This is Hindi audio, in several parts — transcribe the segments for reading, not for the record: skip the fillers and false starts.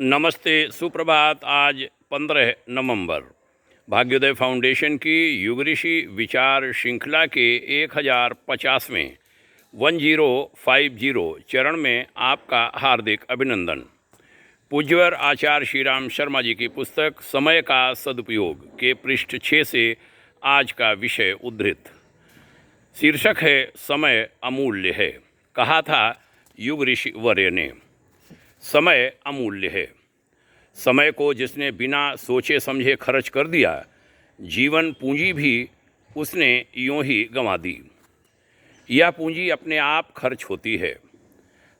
नमस्ते, सुप्रभात। आज 15 नवंबर भाग्योदय फाउंडेशन की युग ऋषि विचार श्रृंखला के 1050वें 1050 चरण में आपका हार्दिक अभिनंदन। पूज्यवर आचार्य श्री राम शर्मा जी की पुस्तक समय का सदुपयोग के पृष्ठ 6 से आज का विषय उद्धृत। शीर्षक है समय अमूल्य है। कहा था युग ऋषि वर्य ने, समय अमूल्य है। समय को जिसने बिना सोचे समझे खर्च कर दिया, जीवन पूंजी भी उसने यूं ही गंवा दी। यह पूंजी अपने आप खर्च होती है।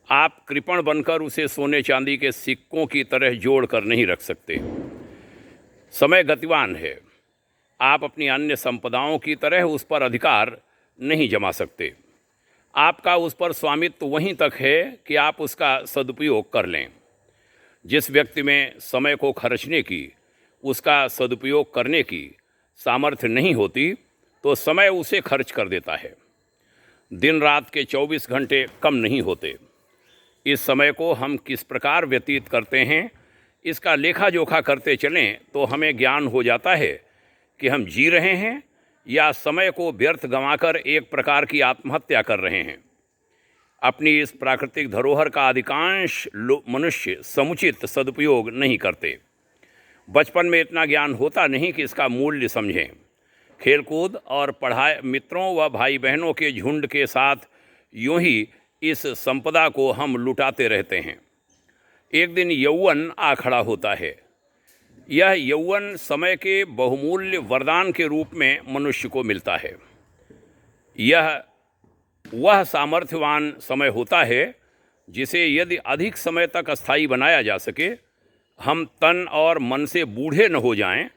आप कृपण बनकर उसे सोने चांदी के सिक्कों की तरह जोड़ कर नहीं रख सकते। समय गतिवान है। आप अपनी अन्य संपदाओं की तरह उस पर अधिकार नहीं जमा सकते। आपका उस पर स्वामित्व वहीं तक है कि आप उसका सदुपयोग कर लें। जिस व्यक्ति में समय को खर्चने की, उसका सदुपयोग करने की सामर्थ्य नहीं होती, तो समय उसे खर्च कर देता है। दिन रात के 24 घंटे कम नहीं होते। इस समय को हम किस प्रकार व्यतीत करते हैं, इसका लेखा जोखा करते चलें तो हमें ज्ञान हो जाता है कि हम जी रहे हैं या समय को व्यर्थ गंवाकर एक प्रकार की आत्महत्या कर रहे हैं। अपनी इस प्राकृतिक धरोहर का अधिकांश मनुष्य समुचित सदुपयोग नहीं करते। बचपन में इतना ज्ञान होता नहीं कि इसका मूल्य समझें। खेलकूद और पढ़ाई, मित्रों व भाई बहनों के झुंड के साथ यूं ही इस संपदा को हम लुटाते रहते हैं। एक दिन यौवन आ खड़ा होता है। यह यौवन समय के बहुमूल्य वरदान के रूप में मनुष्य को मिलता है। यह वह सामर्थ्यवान समय होता है जिसे यदि अधिक समय तक अस्थायी बनाया जा सके, हम तन और मन से बूढ़े न हो जाएं,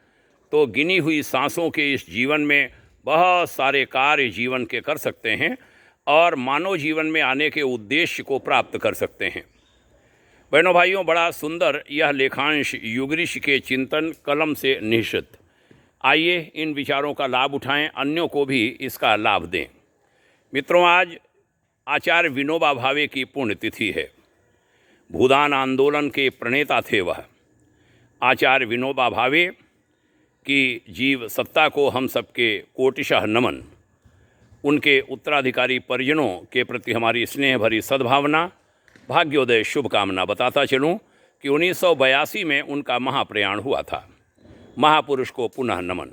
तो गिनी हुई सांसों के इस जीवन में बहुत सारे कार्य जीवन के कर सकते हैं और मानव जीवन में आने के उद्देश्य को प्राप्त कर सकते हैं। बहनों भाइयों, बड़ा सुंदर यह लेखांश युग ऋषि के चिंतन कलम से निश्चित। आइए इन विचारों का लाभ उठाएं, अन्यों को भी इसका लाभ दें। मित्रों, आज आचार्य विनोबा भावे की पुण्यतिथि है। भूदान आंदोलन के प्रणेता थे वह। आचार्य विनोबा भावे की जीव सत्ता को हम सबके कोटिशः नमन। उनके उत्तराधिकारी परिजनों के प्रति हमारी स्नेह भरी सद्भावना, भाग्योदय शुभकामना बताता चलूं कि 1982 में उनका महाप्रयाण हुआ था। महापुरुष को पुनः नमन।